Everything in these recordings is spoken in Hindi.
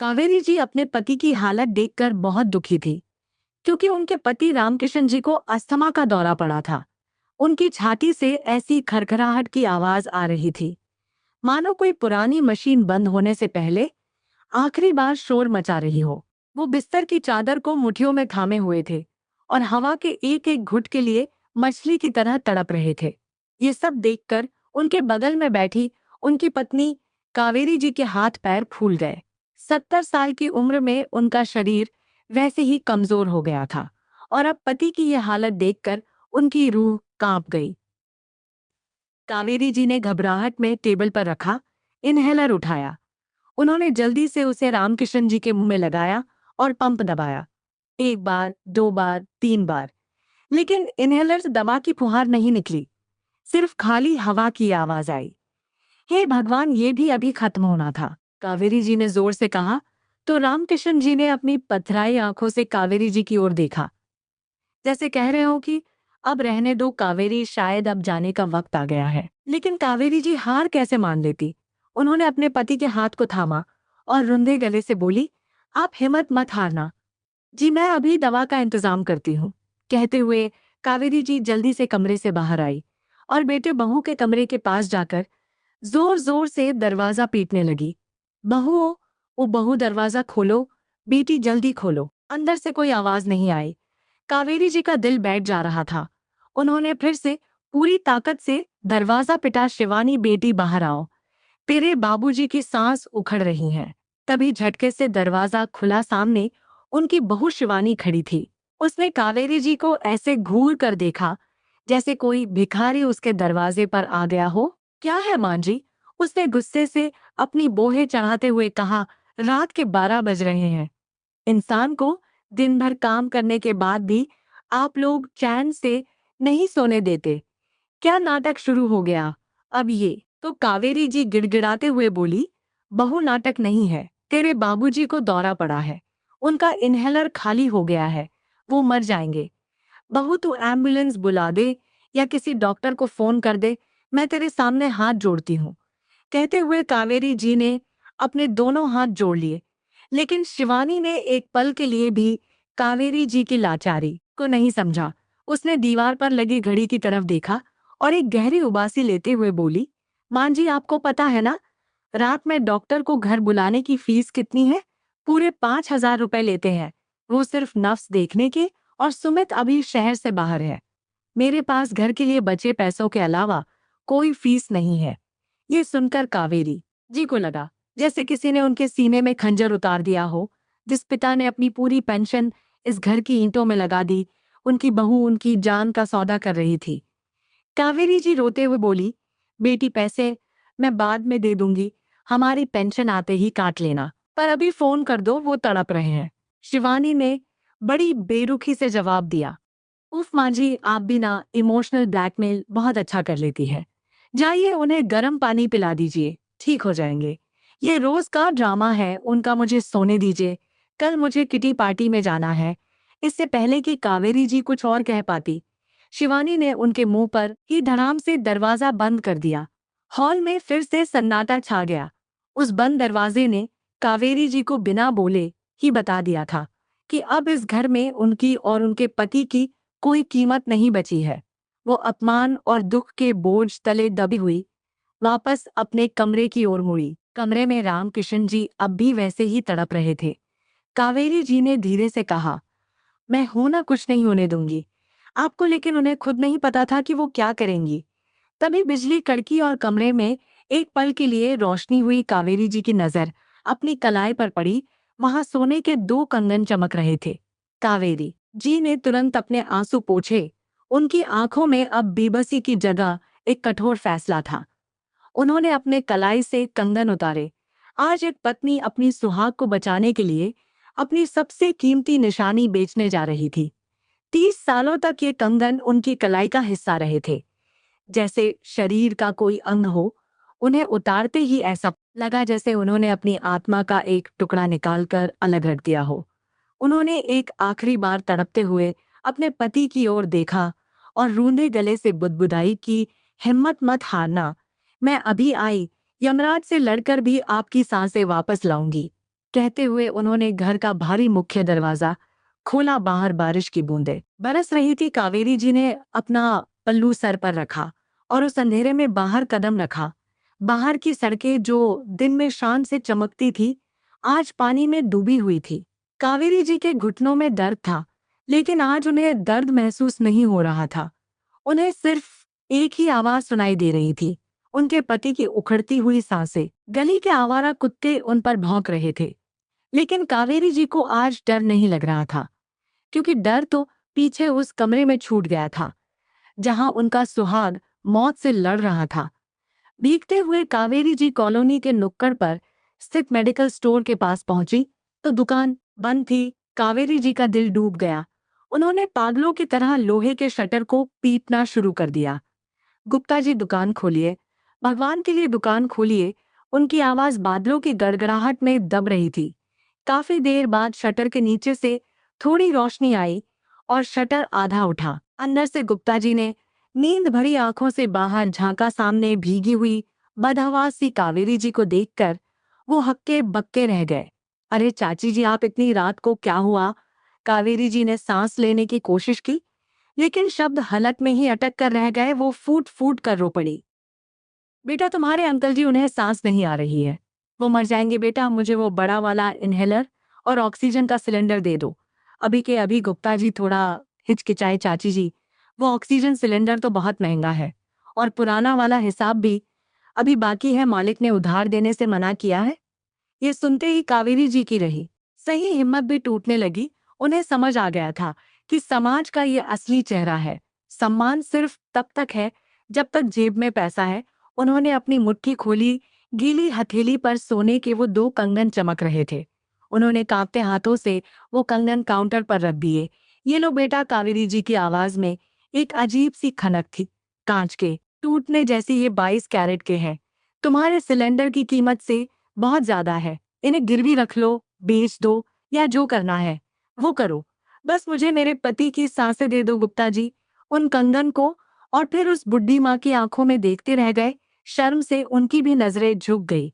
कावेरी जी अपने पति की हालत देखकर बहुत दुखी थी, क्योंकि उनके पति रामकिशन जी को अस्थमा का दौरा पड़ा था। उनकी छाती से ऐसी खरखराहट की आवाज आ रही थी, मानो कोई पुरानी मशीन बंद होने से पहले आखिरी बार शोर मचा रही हो। वो बिस्तर की चादर को मुट्ठियों में थामे हुए थे और हवा के एक एक घुट के लिए मछली की तरह तड़प रहे थे। ये सब देखकर उनके बगल में बैठी उनकी पत्नी कावेरी जी के हाथ पैर फूल गए। 70 साल की उम्र में उनका शरीर वैसे ही कमजोर हो गया था और अब पति की यह हालत देखकर उनकी रूह कांप गई। कावेरी जी ने घबराहट में टेबल पर रखा इनहेलर उठाया। उन्होंने जल्दी से उसे रामकिशन जी के मुंह में लगाया और पंप दबाया। 1 बार, 2 बार, 3 बार, लेकिन इनहेलर से दवा की फुहार नहीं निकली। सिर्फ खाली हवा की आवाज आई। हे भगवान, ये भी अभी खत्म होना था, कावेरी जी ने जोर से कहा। तो रामकिशन जी ने अपनी पथराई आंखों से कावेरी जी की ओर देखा, जैसे कह रहे हो कि अब रहने दो कावेरी, शायद अब जाने का वक्त आ गया है। लेकिन कावेरी जी हार कैसे मान लेती। उन्होंने अपने पति के हाथ को थामा और रुंधे गले से बोली, आप हिम्मत मत हारना जी, मैं अभी दवा का इंतजाम करती हूँ। कहते हुए कावेरी जी जल्दी से कमरे से बाहर आई और बेटे बहू के कमरे के पास जाकर जोर जोर से दरवाजा पीटने लगी। बहू, वो बहू, दरवाजा खोलो, बेटी जल्दी खोलो। अंदर से कोई आवाज नहीं आई। कावेरी जी का दिल बैठ जा रहा था। उन्होंने फिर से पूरी ताकत से दरवाजा पिटा, शिवानी बेटी बाहर आओ, तेरे बाबूजी की सांस उखड़ रही है। तभी झटके से दरवाजा खुला, सामने उनकी बहू शिवानी खड़ी थी। उसने कावेरी जी को ऐसे घूर कर देखा जैसे कोई भिखारी उसके दरवाजे पर आ गया हो। क्या है मां जी? उसने गुस्से से अपनी बोहे चढ़ाते हुए कहा। रात के 12 बज रहे हैं। इंसान को दिन भर काम करने के बाद भी आप लोग चैन से नहीं सोने देते। क्या नाटक शुरू हो गया अब ये? तो कावेरी जी गिड़गिड़ाते हुए बोली, बहू, नाटक नहीं है। तेरे बाबूजी को दौरा पड़ा है। उनका इनहेलर खाली हो गया है। वो मर जाएंगे। बहू, तू एम्बुलेंस बुला दे या किसी डॉक्टर को फोन कर दे। मैं तेरे सामने हाथ जोड़ती हूँ। कहते हुए कावेरी जी ने अपने दोनों हाथ जोड़ लिए, लेकिन शिवानी ने एक पल के लिए भी कावेरी जी की लाचारी को नहीं समझा। उसने दीवार पर लगी घड़ी की तरफ देखा और एक गहरी उबासी लेते हुए बोली, मां जी, आपको पता है ना, रात में डॉक्टर को घर बुलाने की फीस कितनी है? पूरे 5,000 रुपए लेते हैं। वो सिर्फ नफ्स देखने के, और सुमित अभी शहर से बाहर है। मेरे पास घर के लिए बचे पैसों के अलावा कोई फीस नहीं है। ये सुनकर कावेरी जी को लगा जैसे किसी ने उनके सीने में खंजर उतार दिया हो। जिस पिता ने अपनी पूरी पेंशन इस घर की ईंटों में लगा दी, उनकी बहू उनकी जान का सौदा कर रही थी। कावेरी जी रोते हुए बोली, बेटी, पैसे मैं बाद में दे दूंगी। हमारी पेंशन आते ही काट लेना, पर अभी फोन कर दो, वो तड़प रहे हैं। शिवानी ने बड़ी बेरुखी से जवाब दिया, उफ माँ जी, आप भी ना इमोशनल ब्लैकमेल बहुत अच्छा कर लेती है। जाइए, उन्हें गर्म पानी पिला दीजिए, ठीक हो जाएंगे। ये रोज का ड्रामा है उनका, मुझे सोने दीजिए। कल मुझे किटी पार्टी में जाना है। इससे पहले कि कावेरी जी कुछ और कह पाती, शिवानी ने उनके मुंह पर ही धड़ाम से दरवाजा बंद कर दिया। हॉल में फिर से सन्नाटा छा गया। उस बंद दरवाजे ने कावेरी जी को बिना बोले ही बता दिया था कि अब इस घर में उनकी और उनके पति की कोई कीमत नहीं बची है। वो अपमान और दुख के बोझ तले दबी हुई वापस अपने कमरे की ओर मुड़ी। कमरे में रामकिशन जी अब भी वैसे ही तड़प रहे थे। कावेरी जी ने धीरे से कहा, मैं हूं ना, कुछ नहीं होने दूंगी आपको। लेकिन उन्हें खुद नहीं पता था कि वो क्या करेंगी। तभी बिजली कड़की और कमरे में एक पल के लिए रोशनी हुई। कावेरी जी की नजर अपनी कलाई पर पड़ी। वहां सोने के 2 कंगन चमक रहे थे। कावेरी जी ने तुरंत अपने आंसू पोंछे। उनकी आंखों में अब बेबसी की जगह एक कठोर फैसला था। उन्होंने अपने कलाई से कंगन उतारे। आज एक पत्नी अपनी सुहाग को बचाने के लिए अपनी सबसे कीमती निशानी बेचने जा रही थी। 30 सालों तक ये कंगन उनकी कलाई का हिस्सा रहे थे, जैसे शरीर का कोई अंग हो। उन्हें उतारते ही ऐसा लगा जैसे उन्होंने अपनी आत्मा का एक टुकड़ा निकालकर अलग रख दिया हो। उन्होंने एक आखिरी बार तड़पते हुए अपने पति की ओर देखा और रूंधे गले से बुदबुदाई कि हिम्मत मत हारना, मैं अभी आई, यमराज से लड़कर भी आपकी सांसें वापस लाऊंगी। कहते हुए उन्होंने घर का भारी मुख्य दरवाजा खोला। बाहर बारिश की बूंदें बरस रही थी। कावेरी जी ने अपना पल्लू सर पर रखा और उस अंधेरे में बाहर कदम रखा। बाहर की सड़कें जो दिन में शान से चमकती थी, आज पानी में डूबी हुई थी। कावेरी जी के घुटनों में दर्द था, लेकिन आज उन्हें दर्द महसूस नहीं हो रहा था। उन्हें सिर्फ एक ही आवाज सुनाई दे रही थी, उनके पति की उखड़ती हुई सांसें। गली के आवारा कुत्ते उन पर भौंक रहे थे, लेकिन कावेरी जी को आज डर नहीं लग रहा था, क्योंकि डर तो पीछे उस कमरे में छूट गया था, जहां उनका सुहाग मौत से लड़ रहा था। भीगते हुए कावेरी जी कॉलोनी के नुक्कड़ पर स्थित मेडिकल स्टोर के पास पहुंची तो दुकान बंद थी। कावेरी जी का दिल डूब गया। उन्होंने पागलों की तरह लोहे के शटर को पीटना शुरू कर दिया। गुप्ता जी, दुकान खोलिए, भगवान के लिए दुकान खोलिए। उनकी आवाज बादलों की गड़गड़ाहट में दब रही थी। काफी देर बाद शटर के नीचे से थोड़ी रोशनी आई और शटर आधा उठा। अंदर से गुप्ता जी ने नींद भरी आंखों से बाहर झांका। सामने भीगी हुई बदहवास सी कावेरी जी को देखकर वो हक्के बक्के रह गए। अरे चाची जी, आप इतनी रात को क्या हुआ? कावेरी जी ने सांस लेने की कोशिश की, लेकिन शब्द हलक में ही अटक कर रह गए। वो फूट फूट कर रो पड़ी। बेटा, तुम्हारे अंकल जी, उन्हें सांस नहीं आ रही है, वो मर जाएंगे। बेटा, मुझे वो बड़ा वाला इनहेलर और ऑक्सीजन का सिलेंडर दे दो, अभी के अभी। गुप्ता जी थोड़ा हिचकिचाए। चाची जी, वो ऑक्सीजन सिलेंडर तो बहुत महंगा है और पुराना वाला हिसाब भी अभी बाकी है, मालिक ने उधार देने से मना किया है। ये सुनते ही कावेरी जी की रही सही हिम्मत भी टूटने लगी। उन्हें समझ आ गया था कि समाज का ये असली चेहरा है। सम्मान सिर्फ तब तक है जब तक जेब में पैसा है। उन्होंने अपनी मुट्ठी खोली। गीली हथेली पर सोने के वो 2 कंगन चमक रहे थे। उन्होंने कांपते हाथों से वो कंगन काउंटर पर रख दिए। ये लो बेटा। कावेरी जी की आवाज में एक अजीब सी खनक थी। कांच के टूटने जैसी। ये 22 कैरेट के हैं। तुम्हारे सिलेंडर की कीमत से बहुत ज्यादा है। इन्हें गिरवी रख लो, बेच दो, या जो करना है वो करो। बस मुझे मेरे पति की सांसें दे दो। गुप्ता जी उन कंगन को और फिर उस बुढ़ी माँ की आंखों में देखते रह गए। शर्म से उनकी भी नजरें झुक गई।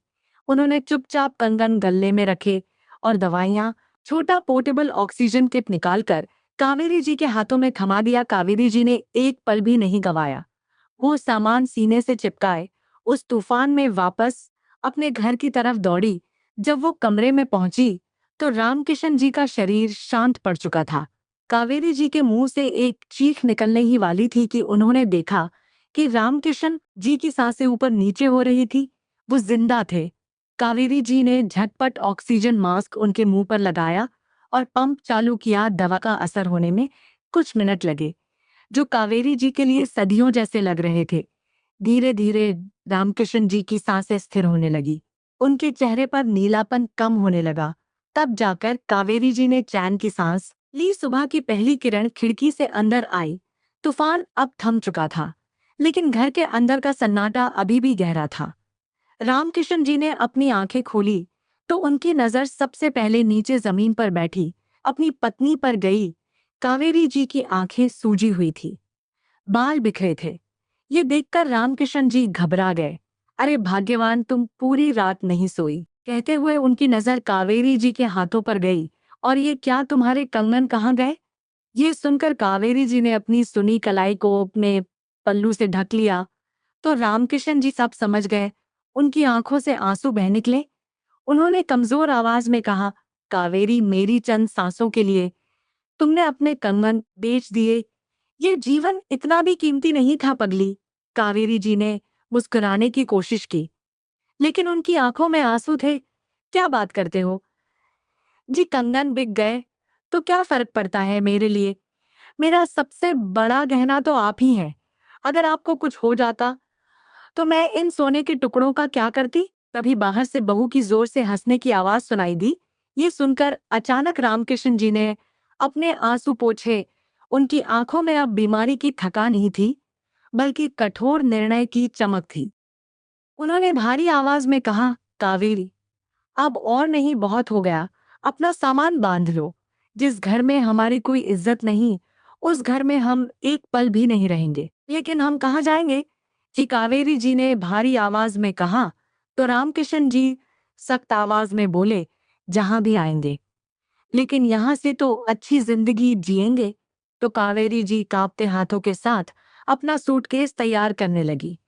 उन्होंने चुपचाप कंगन गले में रखे और दवाइयां, छोटा पोर्टेबल ऑक्सीजन किट निकालकर कावेरी जी के हाथों में थमा दिया। कावेरी जी ने एक पल भी नहीं गंवाया। वो सामान सीने से चिपकाए उस तूफान में वापस अपने घर की तरफ दौड़ी। जब वो कमरे में पहुंची तो रामकिशन जी का शरीर शांत पड़ चुका था। कावेरी जी के मुंह से एक चीख निकलने ही वाली थी कि उन्होंने देखा कि रामकिशन जी की सांसें ऊपर नीचे हो रही थी। वो जिंदा थे। कावेरी जी ने झटपट ऑक्सीजन मास्क उनके मुंह पर लगाया और पंप चालू किया। दवा का असर होने में कुछ मिनट लगे, जो कावेरी जी के लिए सदियों जैसे लग रहे थे। धीरे धीरे रामकिशन जी की सांसें स्थिर होने लगी। उनके चेहरे पर नीलापन कम होने लगा। तब जाकर कावेरी जी ने चैन की सांस ली। सुबह की पहली किरण खिड़की से अंदर आई। तूफान अब थम चुका था, लेकिन घर के अंदर का सन्नाटा अभी भी गहरा था। रामकिशन जी ने अपनी आंखें खोली तो उनकी नजर सबसे पहले नीचे जमीन पर बैठी अपनी पत्नी पर गई। कावेरी जी की आंखें सूजी हुई थी, बाल बिखरे थे। ये देखकर रामकिशन जी घबरा गए। अरे भाग्यवान, तुम पूरी रात नहीं सोई, कहते हुए उनकी नजर कावेरी जी के हाथों पर गई। और ये क्या, तुम्हारे कंगन कहाँ गए? ये सुनकर कावेरी जी ने अपनी सुनी कलाई को अपने पल्लू से ढक लिया तो रामकिशन जी सब समझ गए। उनकी आंखों से आंसू बह निकले। उन्होंने कमजोर आवाज में कहा, कावेरी, मेरी चंद सांसों के लिए तुमने अपने कंगन बेच दिए। ये जीवन इतना भी कीमती नहीं था पगली। कावेरी जी ने मुस्कुराने की कोशिश की, लेकिन उनकी आंखों में आंसू थे। क्या बात करते हो जी, कंगन बिक गए तो क्या फर्क पड़ता है मेरे लिए? मेरा सबसे बड़ा गहना तो आप ही हैं। अगर आपको कुछ हो जाता तो मैं इन सोने के टुकड़ों का क्या करती? तभी बाहर से बहू की जोर से हंसने की आवाज सुनाई दी। ये सुनकर अचानक रामकिशन जी ने अपने आंसू पोंछे। उनकी आंखों में अब बीमारी की थकान नहीं थी, बल्कि कठोर निर्णय की चमक थी। उन्होंने भारी आवाज में कहा, कावेरी, अब और नहीं, बहुत हो गया। अपना सामान बांध लो। जिस घर में हमारी कोई इज्जत नहीं, उस घर में हम एक पल भी नहीं रहेंगे। लेकिन हम कहाँ जाएंगे? जी, कावेरी जी ने भारी आवाज में कहा तो रामकिशन जी सख्त आवाज में बोले, जहां भी आएंगे, लेकिन यहाँ से तो अच्छी जिंदगी जिएंगे। तो कावेरी जी कांपते हाथों के साथ अपना सूटकेस तैयार करने लगी।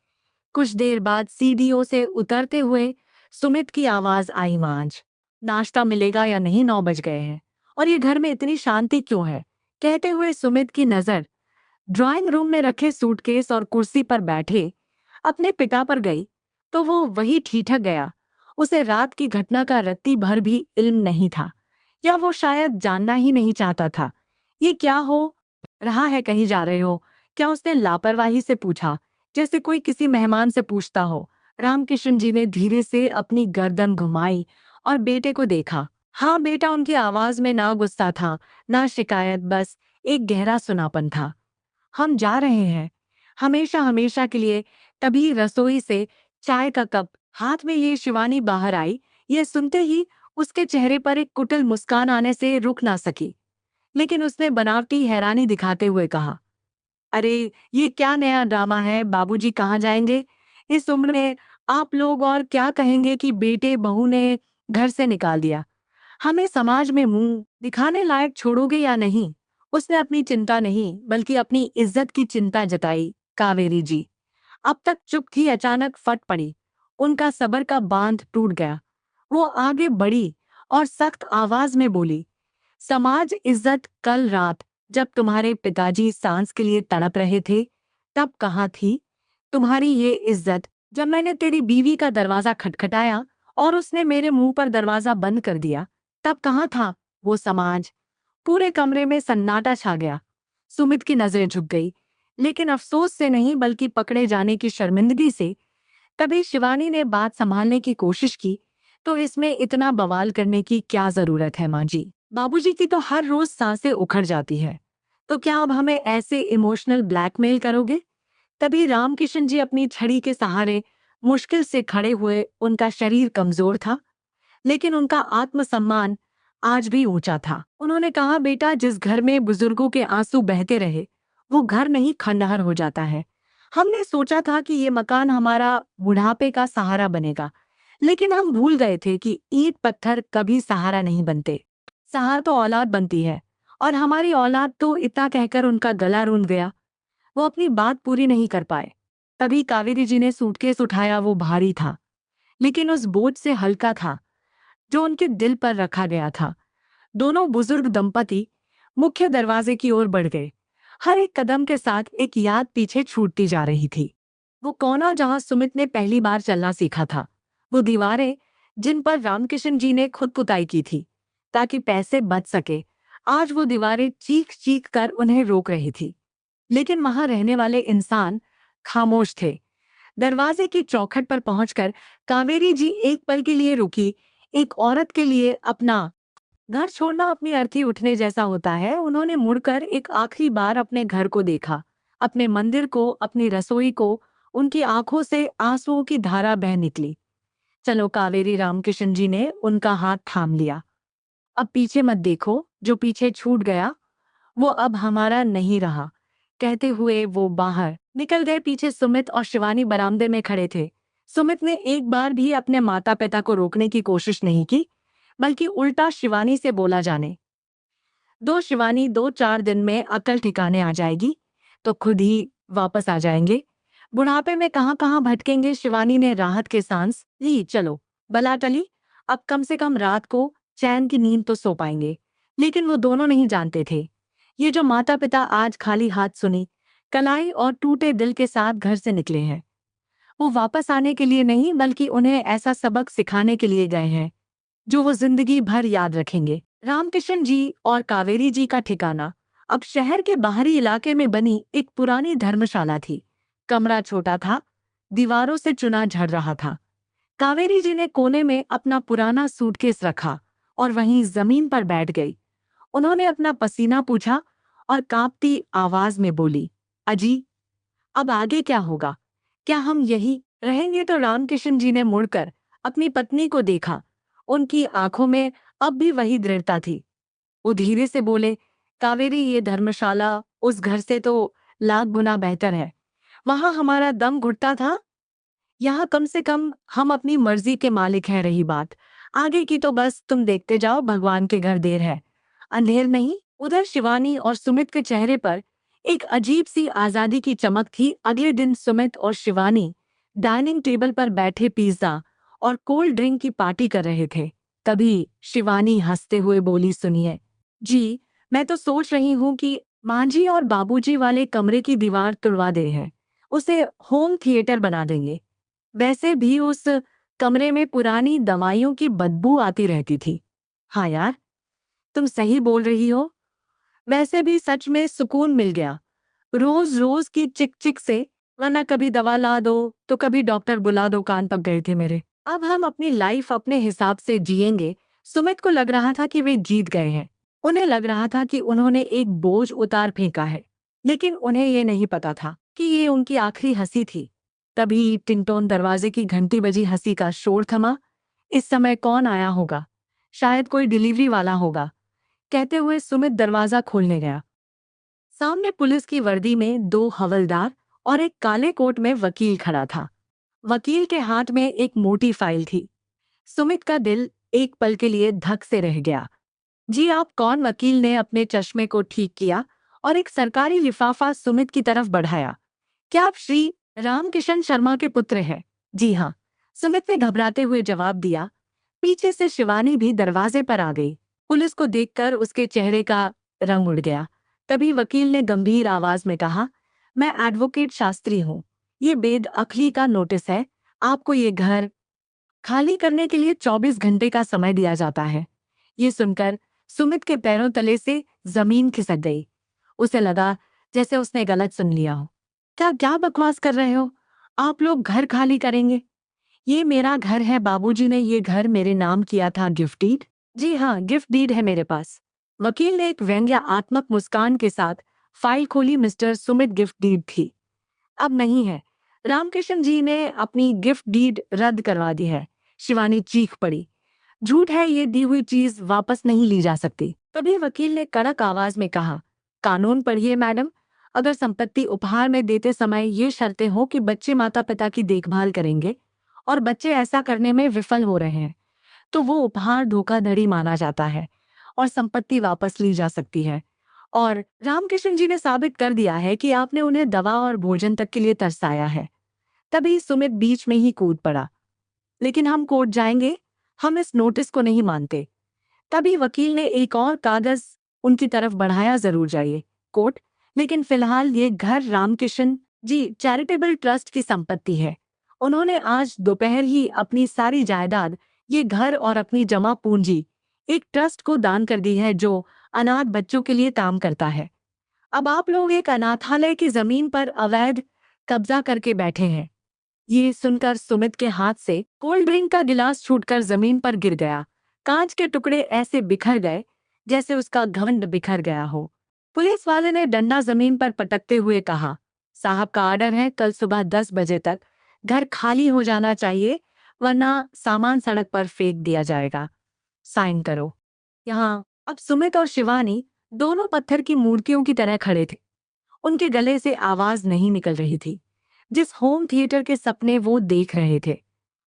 कुछ देर बाद सीढ़ियों से उतरते हुए सुमित की आवाज आई, मांझ, नाश्ता मिलेगा या नहीं, 9 बज गए हैं और ये घर में इतनी शांति क्यों है। कहते हुए सुमित की नजर ड्राइंग रूम में रखे सूटकेस और कुर्सी पर बैठे अपने पिता पर गई तो वो वही ठिठक गया। उसे रात की घटना का रत्ती भर भी इल्म नहीं था, या वो शायद जानना ही नहीं चाहता था। ये क्या हो रहा है, कहीं जा रहे हो क्या, उसने लापरवाही से पूछा, जैसे कोई किसी मेहमान से पूछता हो। रामकिशन जी ने धीरे से अपनी गर्दन घुमाई और बेटे को देखा। हाँ बेटा, उनकी आवाज में ना गुस्सा था ना शिकायत, बस एक गहरा सुनापन था। हम जा रहे हैं, हमेशा हमेशा के लिए। तभी रसोई से चाय का कप हाथ में ये शिवानी बाहर आई। ये सुनते ही उसके चेहरे पर एक कुटिल मुस्कान आने से रुक ना सकी, लेकिन उसने बनावटी हैरानी दिखाते हुए कहा, अरे ये क्या नया ड्रामा है, बाबूजी कहाँ जाएंगे इस उम्र में। आप लोग और क्या कहेंगे कि बेटे बहू ने घर से निकाल दिया, हमें समाज में मुंह दिखाने लायक छोड़ोगे या नहीं। उसने अपनी चिंता नहीं बल्कि अपनी इज्जत की चिंता जताई। कावेरी जी अब तक चुप थी, अचानक फट पड़ी। उनका सब्र का बांध टूट गया। वो आगे बढ़ी और सख्त आवाज में बोली, समाज इज्जत कल रात जब तुम्हारे पिताजी सांस के लिए तड़प रहे थे तब कहाँ थी तुम्हारी ये इज्जत। जब मैंने तेरी बीवी का दरवाजा खटखटाया और उसने मेरे मुंह पर दरवाजा बंद कर दिया तब कहाँ था वो समाज। पूरे कमरे में सन्नाटा छा गया। सुमित की नजरें झुक गई, लेकिन अफसोस से नहीं बल्कि पकड़े जाने की शर्मिंदगी से। तभी शिवानी ने बात संभालने की कोशिश की, तो इसमें इतना बवाल करने की क्या जरूरत है माँ जी, बाबूजी की तो हर रोज सांसें उखड़ जाती है, तो क्या अब हमें ऐसे इमोशनल ब्लैकमेल करोगे। तभी रामकिशन जी अपनी छड़ी के सहारे मुश्किल से खड़े हुए। उनका शरीर कमजोर था, लेकिन उनका आत्मसम्मान आज भी ऊंचा था। उन्होंने कहा, बेटा, जिस घर में बुजुर्गों के आंसू बहते रहे वो घर नहीं खंडहर हो जाता है। हमने सोचा था कि ये मकान हमारा बुढ़ापे का सहारा बनेगा, लेकिन हम भूल गए थे कि ईंट पत्थर कभी सहारा नहीं बनते, सहारा तो औलाद बनती है। और हमारी औलाद तो, इतना कहकर उनका गला रूंध गया। वो अपनी बात पूरी नहीं कर पाए। तभी कावेरी जी ने सूटकेस उठाया। वो भारी था, लेकिन उस बोझ से हल्का था जो उनके दिल पर रखा गया था। दोनों बुजुर्ग दंपति मुख्य दरवाजे की ओर बढ़ गए। हर एक कदम के साथ एक याद पीछे छूटती जा रही थी। वो कोना जहां सुमित ने पहली बार चलना सीखा था, वो दीवारें जिन पर रामकिशन जी ने खुद पुताई की थी ताकि पैसे बच सके, आज वो दीवारें चीख चीख कर उन्हें रोक रही थी। लेकिन वहां रहने वाले इंसान खामोश थे। दरवाजे की चौखट पर पहुंचकर कावेरी जी एक पल के लिए रुकी। एक औरत के लिए अपना घर छोड़ना अपनी अर्थी उठने जैसा होता है। उन्होंने मुड़कर एक आखिरी बार अपने घर को देखा, अपने मंदिर को, अपनी रसोई को। उनकी आंखों से आंसुओं की धारा बह निकली। चलो कावेरी, रामकिशन जी ने उनका हाथ थाम लिया। अब पीछे मत देखो, जो पीछे छूट गया वो अब हमारा नहीं रहा। कहते हुए वो बाहर निकल गए। पीछे सुमित और शिवानी बरामदे में खड़े थे। सुमित ने एक बार भी अपने माता पिता को रोकने की कोशिश नहीं की, बल्कि उल्टा शिवानी से बोला, जाने दो शिवानी, 2-4 दिन में अकल ठिकाने आ जाएगी तो खुद ही वापस आ जाएंगे। बुढ़ापे में कहाँ कहाँ भटकेंगे। शिवानी ने राहत के सांस ली। चलो बला टली, अब कम से कम रात को चैन की नींद तो सो पाएंगे। लेकिन वो दोनों नहीं जानते थे, ये जो माता पिता आज खाली हाथ, सुनी कलाई और टूटे दिल के साथ घर से निकले हैं, वो वापस आने के लिए नहीं बल्कि उन्हें ऐसा सबक सिखाने के लिए गए हैं जो वो जिंदगी भर याद रखेंगे। रामकिशन जी और कावेरी जी का ठिकाना अब शहर के बाहरी इलाके में बनी एक पुरानी धर्मशाला थी। कमरा छोटा था, दीवारों से चुना झड़ रहा था। कावेरी जी ने कोने में अपना पुराना सूटकेस रखा और वहीं जमीन पर बैठ गई। उन्होंने अपना पसीना पूछा और कांपती आवाज में बोली, अजी, अब आगे क्या होगा, क्या हम यही रहेंगे। तो रामकिशन जी ने मुड़कर अपनी पत्नी को देखा। उनकी आंखों में अब भी वही दृढ़ता थी। वो धीरे से बोले, कावेरी, ये धर्मशाला उस घर से तो लाख गुना बेहतर है। वहां हमारा दम घुटता था, यहाँ कम से कम हम अपनी मर्जी के मालिक हैं। रही बात आगे की तो बस तुम देखते जाओ, भगवान के घर देर है, अंधेर नहीं। उधर शिवानी और सुमित के चेहरे पर एक अजीब सी आजादी की चमक थी। अगले दिन सुमित और शिवानी डाइनिंग टेबल पर बैठे पिज्जा और कोल्ड ड्रिंक की पार्टी कर रहे थे। तभी शिवानी हंसते हुए बोली, सुनिए जी, मैं तो सोच रही हूँ कि मांझी और बाबूजी वाले कमरे की दीवार तुड़वा दे हैं, उसे होम थिएटर बना देंगे। वैसे भी उस कमरे में पुरानी दवाइयों की बदबू आती रहती थी। हाँ यार, तुम सही बोल रही हो। वैसे भी सच में सुकून मिल गया, रोज रोज की चिक चिक से। वरना कभी दवा ला दो तो कभी डॉक्टर बुला दो, कान पक गए थे मेरे। अब हम अपनी लाइफ अपने हिसाब से जिएंगे। सुमित को लग रहा था कि वे जीत गए हैं। उन्हें लग रहा था कि उन्होंने एक बोझ उतार फेंका है, लेकिन उन्हें ये नहीं पता था कि ये उनकी आखिरी हंसी थी। तभी टिंटोन दरवाजे की घंटी बजी, हंसी का शोर थमा। इस समय कौन आया होगा? शायद कोई डिलीवरी वाला होगा, कहते हुए सुमित दरवाजा खोलने गया। सामने पुलिस की वर्दी में दो हवलदार और एक काले कोट में वकील खड़ा था। वकील के हाथ में एक मोटी फाइल थी। सुमित का दिल एक पल के लिए धक से रह गया। जी आप कौन? वकील ने अपने चश्मे को ठीक किया और एक सरकारी लिफाफा सुमित की तरफ बढ़ाया। क्या आप श्री रामकिशन शर्मा के पुत्र हैं? जी हाँ, सुमित ने घबराते हुए जवाब दिया। पीछे से शिवानी भी दरवाजे पर आ गई। पुलिस को देखकर उसके चेहरे का रंग उड़ गया। तभी वकील ने गंभीर आवाज में कहा, मैं एडवोकेट शास्त्री हूँ। ये बेदखली का नोटिस है। आपको ये घर खाली करने के लिए 24 घंटे का समय दिया जाता है। ये सुनकर सुमित के पैरों तले से जमीन खिसक गई। उसे लगा जैसे उसने गलत सुन लिया हो। क्या क्या बकवास कर रहे हो? आप लोग घर खाली करेंगे? ये मेरा घर है, बाबूजी ने ये घर मेरे नाम किया था। Gift deed? जी हाँ, गिफ्ट डीड है मेरे पास। वकील ने एक व्यंग्यात्मक मुस्कान के साथ फाइल खोली। मिस्टर सुमित, गिफ्ट डीड थी, अब नहीं है। रामकिशन जी ने अपनी गिफ्ट डीड रद्द करवा दी है। शिवानी चीख पड़ी, झूठ है, ये दी हुई चीज वापस नहीं ली जा सकती। तभी वकील ने कड़क आवाज में कहा, कानून पढ़िए मैडम। अगर संपत्ति उपहार में देते समय ये शर्तें हो कि बच्चे माता पिता की देखभाल करेंगे और बच्चे ऐसा करने में विफल हो रहे हैं, तो वो उपहार धोखाधड़ी माना जाता है और संपत्ति वापस ली जा सकती है। और रामकिशन जी ने साबित कर दिया है कि आपने उन्हें दवा और भोजन तक के लिए तरसाया है। तभी सुमित बीच में ही कूद पड़ा, लेकिन हम कोर्ट जाएंगे, हम इस नोटिस को नहीं मानते। तभी वकील ने एक और कागज उनकी तरफ बढ़ाया, जरूर जाइए कोर्ट, लेकिन फिलहाल ये घर रामकिशन जी चैरिटेबल ट्रस्ट की संपत्ति है। उन्होंने आज दोपहर ही अपनी सारी जायदाद, ये घर और अपनी जमा पूंजी एक ट्रस्ट को दान कर दी है जो अनाथ बच्चों के लिए काम करता है। अब आप लोग एक अनाथालय की जमीन पर अवैध कब्जा करके बैठे हैं। ये सुनकर सुमित के हाथ से कोल्ड ड्रिंक का गिलास छूटकर जमीन पर गिर गया। कांच के टुकड़े ऐसे बिखर गए जैसे उसका घमंड बिखर गया हो। पुलिस वाले ने डंडा जमीन पर पटकते हुए कहा, साहब का आर्डर है, कल सुबह 10 बजे तक घर खाली हो जाना चाहिए, वरना सामान सड़क पर फेंक दिया जाएगा। साइन करो। यहाँ अब सुमित और शिवानी दोनों पत्थर की मूर्तियों की तरह खड़े थे। उनके गले से आवाज नहीं निकल रही थी। जिस होम थिएटर के सपने वो देख रहे थे,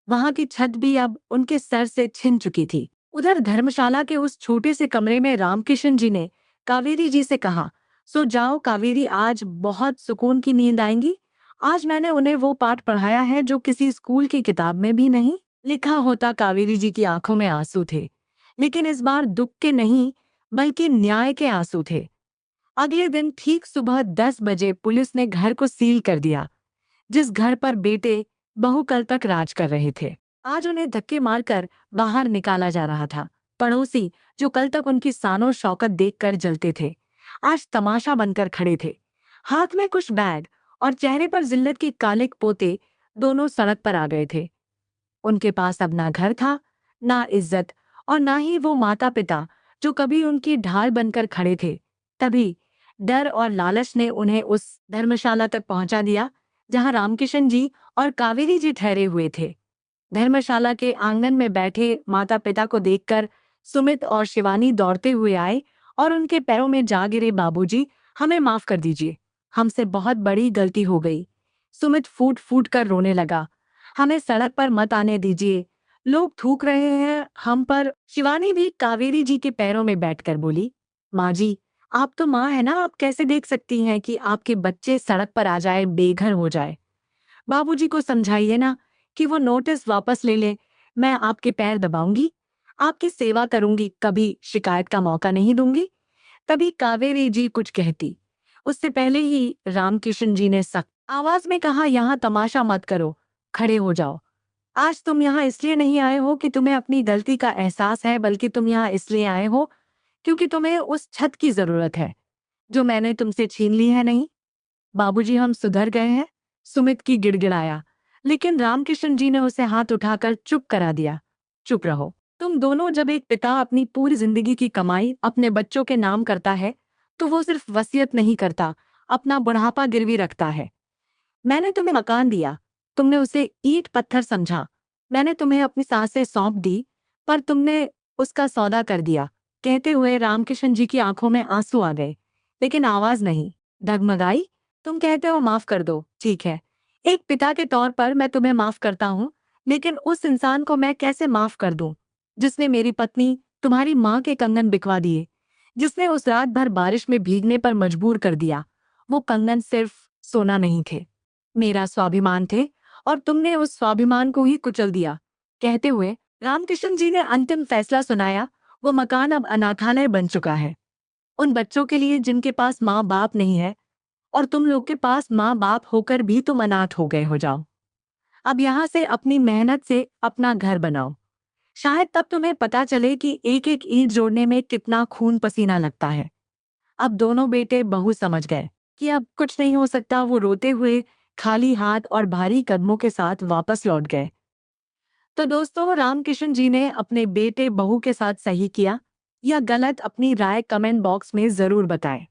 वहां की छत भी अब उनके सर से छिन चुकी थी। उधर धर्मशाला के उस छोटे से कमरे में रामकिशन जी ने कावेरी जी से कहा, सो जाओ कावेरी, आज बहुत सुकून की नींद आएंगी। आज मैंने उन्हें वो पाठ पढ़ाया है जो किसी स्कूल की किताब में भी नहीं लिखा होता। कावेरी जी की आंखों में आंसू थे, लेकिन इस बार दुख के नहीं बल्कि न्याय के आंसू थे। अगले दिन ठीक सुबह 10 बजे पुलिस ने घर को सील कर दिया। जिस घर पर बेटे बहू कल तक राज कर रहे थे, आज उन्हें धक्के मारकर बाहर निकाला जा रहा था। पड़ोसी जो कल तक उनकी शानो शौकत देखकर जलते थे, आज तमाशा बनकर खड़े थे। हाथ में कुछ बैग और चेहरे पर जिल्लत की कालिक पोते दोनों सड़क पर आ गए थे। उनके पास अब ना घर था, ना इज्जत, और ना ही वो माता पिता जो कभी उनकी ढाल बनकर खड़े थे। तभी डर और लालच ने उन्हें उस धर्मशाला तक पहुंचा दिया जहां रामकिशन जी और कावेरी जी ठहरे हुए थे। धर्मशाला के आंगन में बैठे माता पिता को देखकर सुमित और शिवानी दौड़ते हुए आए और उनके पैरों में जा गिरे, बाबूजी हमें माफ कर दीजिए, हमसे बहुत बड़ी गलती हो गई। सुमित फूट फूट कर रोने लगा, हमें सड़क पर मत आने दीजिए, लोग थूक रहे हैं हम पर। शिवानी भी कावेरी जी के पैरों में बैठकर बोली, माँ जी, आप तो माँ है ना, आप कैसे देख सकती हैं कि आपके बच्चे सड़क पर आ जाए, बेघर हो जाए। बाबूजी को समझाइए ना कि वो नोटिस वापस ले ले। मैं आपके पैर दबाऊंगी, आपकी सेवा करूंगी, कभी शिकायत का मौका नहीं दूंगी। तभी कावेरी जी कुछ कहती, उससे पहले ही रामकिशन जी ने सख्त आवाज में कहा, यहाँ तमाशा मत करो, खड़े हो जाओ। आज तुम यहाँ इसलिए नहीं आए हो कि तुम्हें अपनी गलती का एहसास है, बल्कि तुम यहाँ इसलिए आए हो क्योंकि तुम्हें उस छत की जरूरत है जो मैंने तुमसे छीन ली है। नहीं बाबूजी, हम सुधर गए हैं, सुमित की गिड़गिड़ाया। लेकिन रामकिशन जी ने उसे हाथ उठाकर चुप करा दिया। चुप रहो। तुम दोनों, जब एक पिता अपनी पूरी जिंदगी की कमाई अपने बच्चों के नाम करता है तो वो सिर्फ वसीयत नहीं करता, अपना बुढ़ापा गिरवी रखता है। मैंने तुम्हें मकान दिया, तुमने उसे ईंट पत्थर समझा। मैंने तुम्हें अपनी सांसें सौंप दी, पर तुमने उसका सौदा कर दिया। कहते हुए रामकिशन जी की आंखों में आंसू आ गए, लेकिन आवाज नहीं डगमगाई। तुम कहते हो माफ कर दो, ठीक है। एक पिता के तौर पर मैं तुम्हें माफ करता हूँ, लेकिन उस इंसान को मैं कैसे माफ कर दूं जिसने मेरी पत्नी, तुम्हारी माँ के कंगन बिकवा दिए, जिसने उस रात भर बारिश में भीगने पर मजबूर कर दिया। वो कंगन सिर्फ सोना नहीं थे, मेरा स्वाभिमान थे, और तुमने उस स्वाभिमान को ही कुचल दिया। कहते हुए रामकिशन जी ने अंतिम फैसला सुनाया। वो मकान अब अनाथालय बन चुका है, उन बच्चों के लिए जिनके पास माँ बाप नहीं है, और तुम लोग के पास माँ बाप होकर भी तुम अनाथ हो गए हो। जाओ अब यहाँ से अपनी मेहनत से अपना घर बनाओ। शायद तब तुम्हें पता चले कि एक एक ईंट जोड़ने में कितना खून पसीना लगता है। अब दोनों बेटे बहू समझ गए कि अब कुछ नहीं हो सकता। वो रोते हुए, खाली हाथ और भारी कदमों के साथ वापस लौट गए। तो दोस्तों, रामकिशन जी ने अपने बेटे बहू के साथ सही किया या गलत, अपनी राय कमेंट बॉक्स में जरूर बताएं।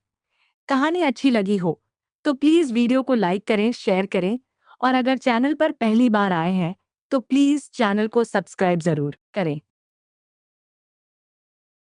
कहानी अच्छी लगी हो तो प्लीज वीडियो को लाइक करें, शेयर करें, और अगर चैनल पर पहली बार आए हैं तो प्लीज चैनल को सब्सक्राइब जरूर करें।